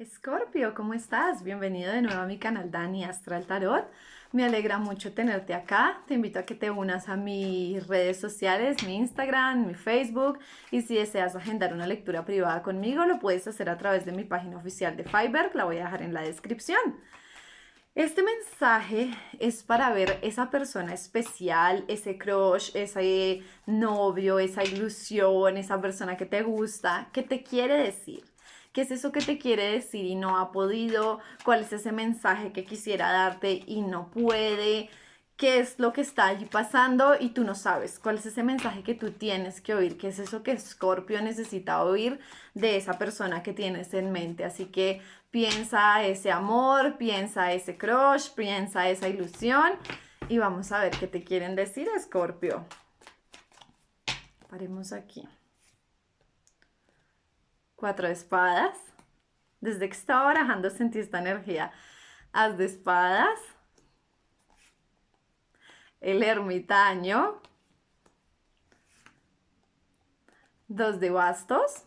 Escorpio, ¿cómo estás? Bienvenido de nuevo a mi canal Dani Astral Tarot. Me alegra mucho tenerte acá. Te invito a que te unas a mis redes sociales, mi Instagram, mi Facebook. Y si deseas agendar una lectura privada conmigo, lo puedes hacer a través de mi página oficial de Fiverr. La voy a dejar en la descripción. Este mensaje es para ver esa persona especial, ese crush, ese novio, esa ilusión, esa persona que te gusta, que te quiere decir. ¿Qué es eso que te quiere decir y no ha podido? ¿Cuál es ese mensaje que quisiera darte y no puede? ¿Qué es lo que está allí pasando y tú no sabes? ¿Cuál es ese mensaje que tú tienes que oír? ¿Qué es eso que Scorpio necesita oír de esa persona que tienes en mente? Así que piensa ese amor, piensa ese crush, piensa esa ilusión y vamos a ver qué te quieren decir, Scorpio. Paremos aquí. 4 de espadas. Desde que estaba barajando sentí esta energía. As de espadas. El ermitaño. 2 de bastos.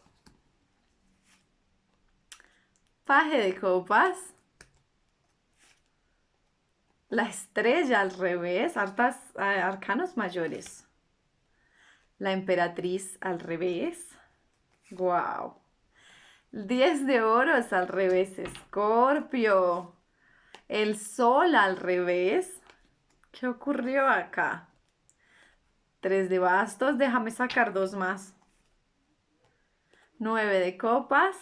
Paje de copas. La estrella al revés. Arcanos mayores. La emperatriz al revés. Wow. 10 de oros al revés, Escorpio. El sol al revés. ¿Qué ocurrió acá? 3 de bastos, déjame sacar 2 más. 9 de copas.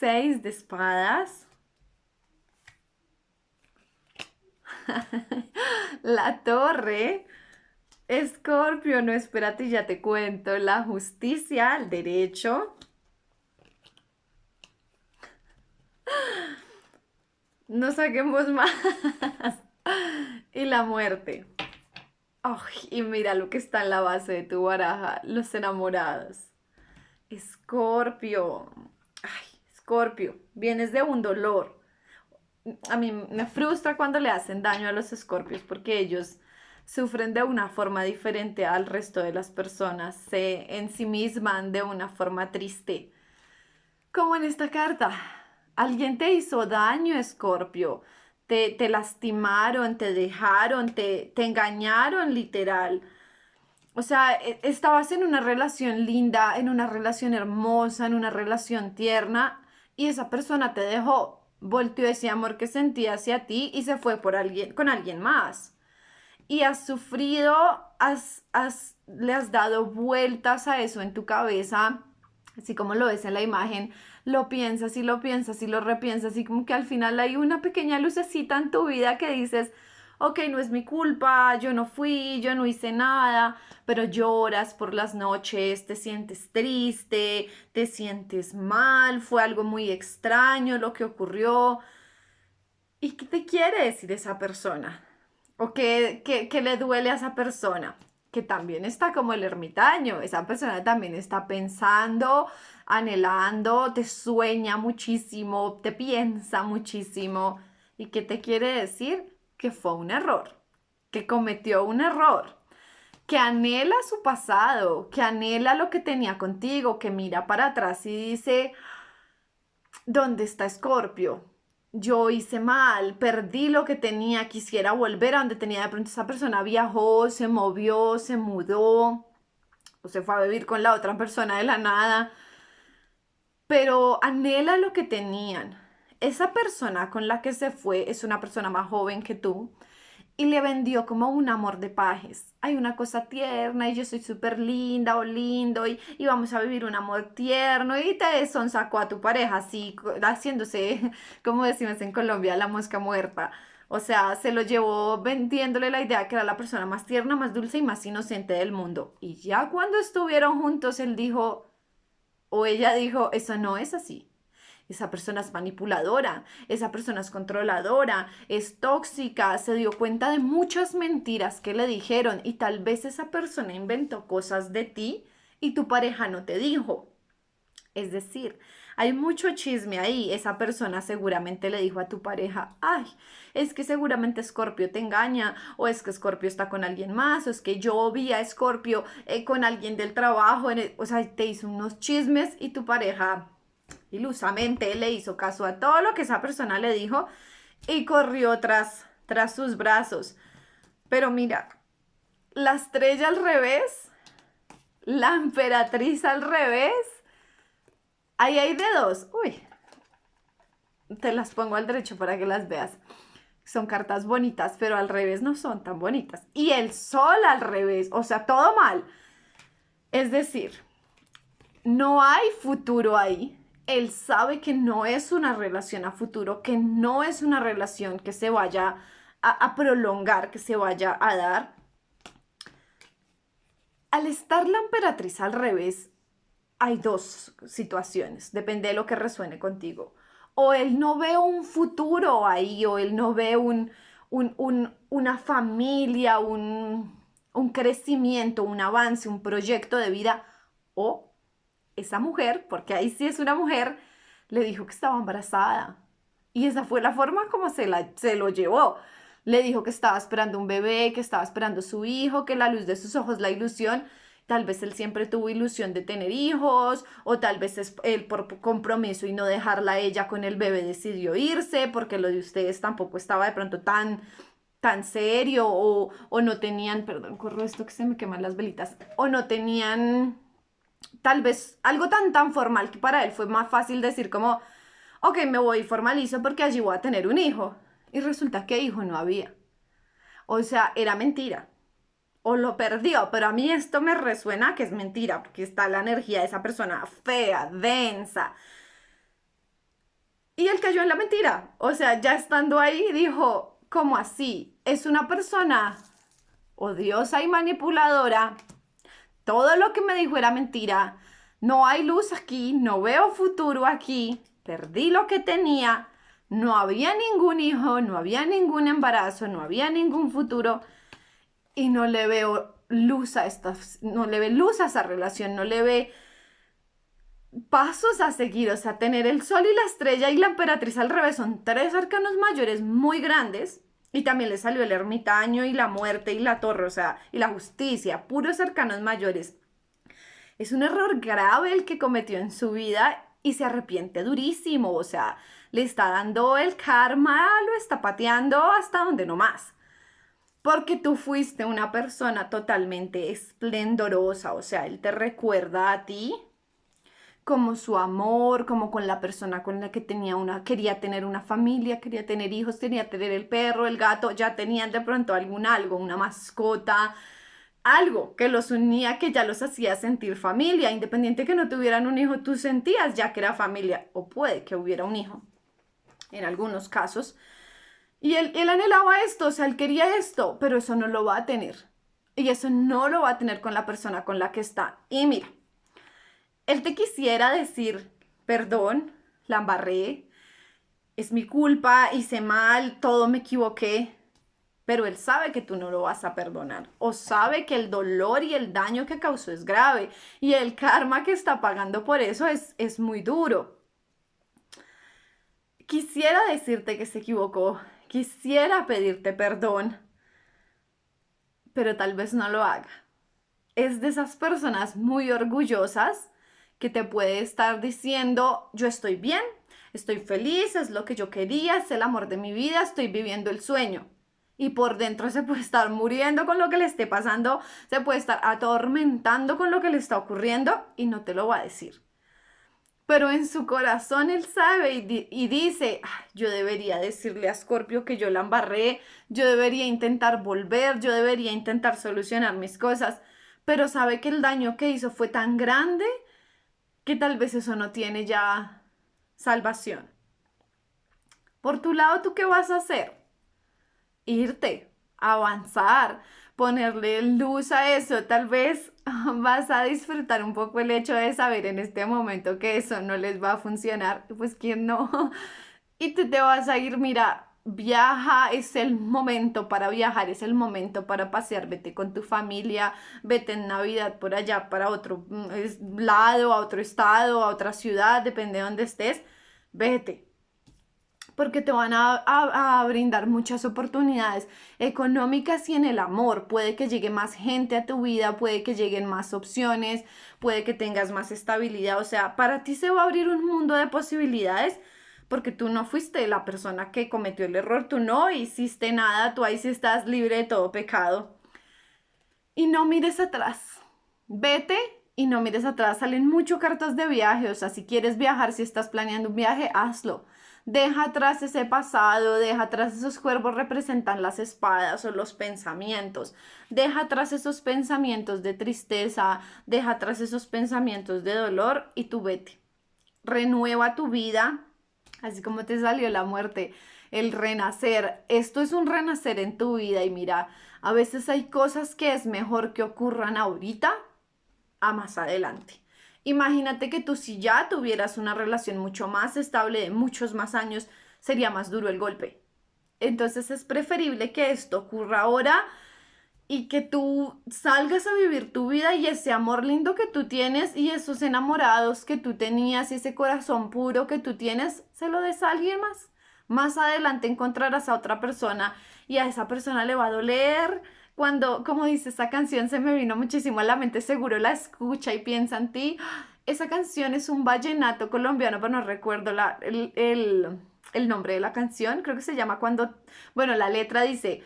6 de espadas. La torre. Escorpio, no, espérate, ya te cuento. La justicia, el derecho. No saquemos más. Y la muerte. Ay, y mira lo que está en la base de tu baraja, los enamorados. Escorpio. Ay, Escorpio, vienes de un dolor. A mí me frustra cuando le hacen daño a los escorpios porque ellos sufren de una forma diferente al resto de las personas, se ensimisman de una forma triste. Como en esta carta, alguien te hizo daño, Escorpio, te lastimaron, te dejaron, te engañaron literal. O sea, estabas en una relación linda, en una relación hermosa, en una relación tierna y esa persona te dejó, volteó ese amor que sentía hacia ti y se fue por alguien, con alguien más. Y has sufrido, le has dado vueltas a eso en tu cabeza, así como lo ves en la imagen, lo piensas y lo repiensas y como que al final hay una pequeña lucecita en tu vida que dices, ok, no es mi culpa, yo no fui, yo no hice nada, pero lloras por las noches, te sientes triste, te sientes mal, fue algo muy extraño lo que ocurrió. ¿Y qué te quiere decir esa persona? ¿O qué le duele a esa persona? Que también está como el ermitaño, esa persona también está pensando, anhelando, te sueña muchísimo, te piensa muchísimo. ¿Y qué te quiere decir? Que fue un error, que cometió un error, que anhela su pasado, que anhela lo que tenía contigo, que mira para atrás y dice, ¿dónde está Escorpio? Yo hice mal, perdí lo que tenía, quisiera volver a donde tenía. De pronto esa persona viajó, se movió, se mudó o se fue a vivir con la otra persona de la nada, pero anhela lo que tenían. Esa persona con la que se fue es una persona más joven que tú y le vendió como un amor de pajes. Hay una cosa tierna y yo soy súper linda o lindo y vamos a vivir un amor tierno y te sacó a tu pareja así, haciéndose, como decimos en Colombia, la mosca muerta. O sea, se lo llevó vendiéndole la idea que era la persona más tierna, más dulce y más inocente del mundo. Y ya cuando estuvieron juntos, él dijo, o ella dijo, eso no es así. Esa persona es manipuladora, esa persona es controladora, es tóxica, se dio cuenta de muchas mentiras que le dijeron y tal vez esa persona inventó cosas de ti y tu pareja no te dijo. Es decir, hay mucho chisme ahí. Esa persona seguramente le dijo a tu pareja, ay, es que seguramente Scorpio te engaña, o es que Scorpio está con alguien más, o es que yo vi a Scorpio con alguien del trabajo, o sea, te hizo unos chismes y tu pareja ilusamente le hizo caso a todo lo que esa persona le dijo y corrió tras sus brazos. Pero mira, la estrella al revés, la emperatriz al revés, ahí hay de dos. Uy, te las pongo al derecho para que las veas. Son cartas bonitas, pero al revés no son tan bonitas. Y el sol al revés, o sea, todo mal. Es decir, no hay futuro ahí. Él sabe que no es una relación a futuro, que no es una relación que se vaya a prolongar, que se vaya a dar. Al estar la emperatriz al revés, hay dos situaciones, depende de lo que resuene contigo. O él no ve un futuro ahí, o él no ve una familia, un crecimiento, un avance, un proyecto de vida, o esa mujer, porque ahí sí es una mujer, le dijo que estaba embarazada. Y esa fue la forma como se lo llevó. Le dijo que estaba esperando un bebé, que estaba esperando su hijo, que la luz de sus ojos, la ilusión. Tal vez él siempre tuvo ilusión de tener hijos, o tal vez él por compromiso y no dejarla a ella con el bebé decidió irse, porque lo de ustedes tampoco estaba de pronto tan serio, o no tenían, perdón, corro esto que se me queman las velitas, o no tenían tal vez algo tan formal que para él fue más fácil decir como, ok, me voy y formalizo porque allí voy a tener un hijo. Y resulta que hijo no había. O sea, era mentira. O lo perdió, pero a mí esto me resuena que es mentira, porque está la energía de esa persona fea, densa. Y él cayó en la mentira. O sea, ya estando ahí, dijo, ¿cómo así? Es una persona odiosa y manipuladora. Todo lo que me dijo era mentira. No hay luz aquí, no veo futuro aquí. Perdí lo que tenía. No había ningún hijo, no había ningún embarazo, no había ningún futuro. Y no le veo luz no le ve luz a esa relación, no le ve pasos a seguir. O sea, tener el sol y la estrella y la emperatriz al revés son tres arcanos mayores muy grandes. Y también le salió el ermitaño y la muerte y la torre, o sea, y la justicia, puros arcanos mayores. Es un error grave el que cometió en su vida y se arrepiente durísimo, o sea, le está dando el karma, lo está pateando hasta donde no más. Porque tú fuiste una persona totalmente esplendorosa, o sea, él te recuerda a ti como su amor, como con la persona con la que quería tener una familia, quería tener hijos, quería tener el perro, el gato, ya tenían de pronto algo, una mascota, algo que los unía, que ya los hacía sentir familia, independiente que no tuvieran un hijo, tú sentías ya que era familia, o puede que hubiera un hijo, en algunos casos. Y él anhelaba esto, o sea, él quería esto, pero eso no lo va a tener. Y eso no lo va a tener con la persona con la que está. Y mira, él te quisiera decir, perdón, la embarré, es mi culpa, hice mal, todo me equivoqué, pero él sabe que tú no lo vas a perdonar, o sabe que el dolor y el daño que causó es grave, y el karma que está pagando por eso es muy duro. Quisiera decirte que se equivocó, quisiera pedirte perdón, pero tal vez no lo haga. Es de esas personas muy orgullosas que te puede estar diciendo, yo estoy bien, estoy feliz, es lo que yo quería, es el amor de mi vida, estoy viviendo el sueño. Y por dentro se puede estar muriendo con lo que le esté pasando, se puede estar atormentando con lo que le está ocurriendo y no te lo va a decir. Pero en su corazón él sabe y dice, "Ay, yo debería decirle a Scorpio que yo la embarré, yo debería intentar volver, yo debería intentar solucionar mis cosas, pero sabe que el daño que hizo fue tan grande que tal vez eso no tiene ya salvación. Por tu lado, ¿tú qué vas a hacer? Irte, avanzar, ponerle luz a eso. Tal vez vas a disfrutar un poco el hecho de saber en este momento que eso no les va a funcionar. Pues quién no. Y tú te vas a ir, mira, viaja, es el momento para viajar, es el momento para pasear, vete con tu familia, vete en Navidad por allá para otro lado, a otro estado, a otra ciudad, depende de dónde estés, vete. porque te van a brindar muchas oportunidades económicas y en el amor. Puede que llegue más gente a tu vida, puede que lleguen más opciones, puede que tengas más estabilidad. O sea, para ti se va a abrir un mundo de posibilidades porque tú no fuiste la persona que cometió el error, tú no hiciste nada, tú ahí sí estás libre de todo pecado. Y no mires atrás. Vete y no mires atrás. Salen mucho cartas de viaje. O sea, si quieres viajar, si estás planeando un viaje, hazlo. Deja atrás ese pasado, deja atrás esos cuervos representan las espadas o los pensamientos. Deja atrás esos pensamientos de tristeza, deja atrás esos pensamientos de dolor y tú vete. Renueva tu vida, así como te salió la muerte, el renacer. Esto es un renacer en tu vida y mira, a veces hay cosas que es mejor que ocurran ahorita a más adelante. Imagínate que tú si ya tuvieras una relación mucho más estable de muchos más años, sería más duro el golpe. Entonces es preferible que esto ocurra ahora y que tú salgas a vivir tu vida y ese amor lindo que tú tienes y esos enamorados que tú tenías y ese corazón puro que tú tienes, se lo des a alguien más. Más adelante encontrarás a otra persona y a esa persona le va a doler. Cuando, como dice esa canción, se me vino muchísimo a la mente, seguro la escucha y piensa en ti. Esa canción es un vallenato colombiano, pero no recuerdo el nombre de la canción. Creo que se llama Cuando, bueno, la letra dice...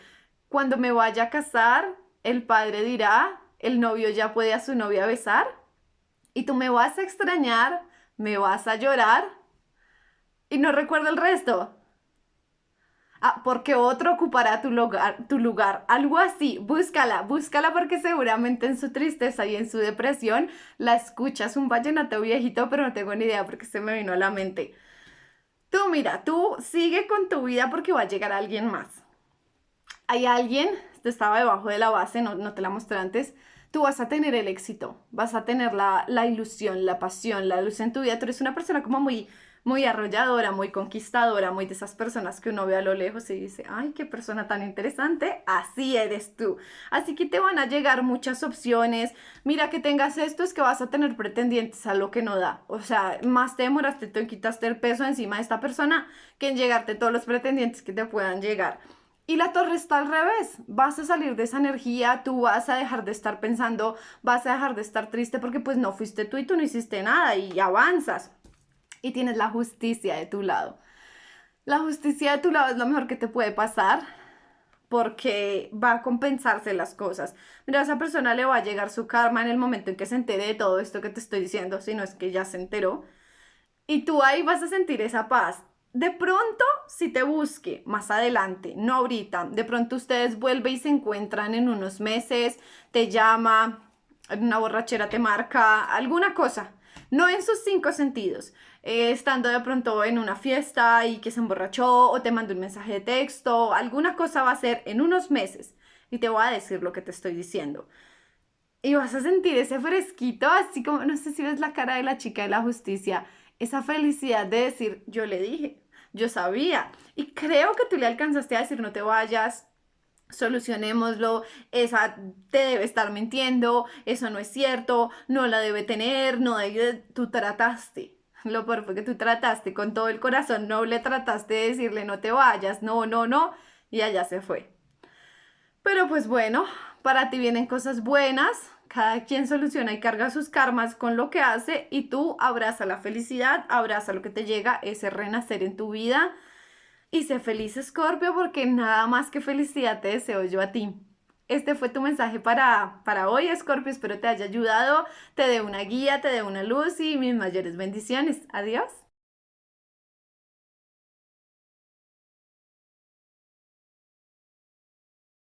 Cuando me vaya a casar, el padre dirá, el novio ya puede a su novia besar, y tú me vas a extrañar, me vas a llorar, y no recuerdo el resto. Ah, porque otro ocupará tu lugar, algo así. Búscala, búscala porque seguramente en su tristeza y en su depresión la escuchas un vallenato viejito, pero no tengo ni idea porque se me vino a la mente. Tú mira, tú sigue con tu vida porque va a llegar alguien más. Hay alguien, esto estaba debajo de la base, no te la mostré antes, tú vas a tener el éxito, vas a tener la ilusión, la pasión, la luz en tu vida. Tú eres una persona como muy arrolladora, muy conquistadora, muy de esas personas que uno ve a lo lejos y dice, ay, qué persona tan interesante, así eres tú. Así que te van a llegar muchas opciones. Mira que tengas esto, es que vas a tener pretendientes a lo que no da. O sea, más te demoraste, te quitaste el peso encima de esta persona que en llegarte todos los pretendientes que te puedan llegar. Y la torre está al revés, vas a salir de esa energía, tú vas a dejar de estar pensando, vas a dejar de estar triste porque pues no fuiste tú y tú no hiciste nada y avanzas y tienes la justicia de tu lado. La justicia de tu lado es lo mejor que te puede pasar porque va a compensarse las cosas. Mira, a esa persona le va a llegar su karma en el momento en que se entere de todo esto que te estoy diciendo, si no es que ya se enteró. Y tú ahí vas a sentir esa paz. De pronto, si te busque más adelante, no ahorita, de pronto ustedes vuelven y se encuentran en unos meses, te llama, en una borrachera te marca, alguna cosa, no en sus cinco sentidos, estando de pronto en una fiesta y que se emborrachó o te mandó un mensaje de texto, alguna cosa va a ser en unos meses y te voy a decir lo que te estoy diciendo. Y vas a sentir ese fresquito, así como, no sé si ves la cara de la chica de la justicia, esa felicidad de decir, yo le dije, yo sabía. Y creo que tú le alcanzaste a decir, no te vayas, solucionémoslo, esa te debe estar mintiendo, eso no es cierto, no la debe tener, no debe, tú trataste. Lo peor fue que tú trataste con todo el corazón, no le trataste de decirle, no te vayas, no, no, no, y allá se fue. Pero pues bueno, para ti vienen cosas buenas, cada quien soluciona y carga sus karmas con lo que hace y tú abraza la felicidad, abraza lo que te llega, ese renacer en tu vida y sé feliz, Escorpio, porque nada más que felicidad te deseo yo a ti. Este fue tu mensaje para hoy, Escorpio. Espero te haya ayudado, te dé una guía, te dé una luz y mis mayores bendiciones. Adiós.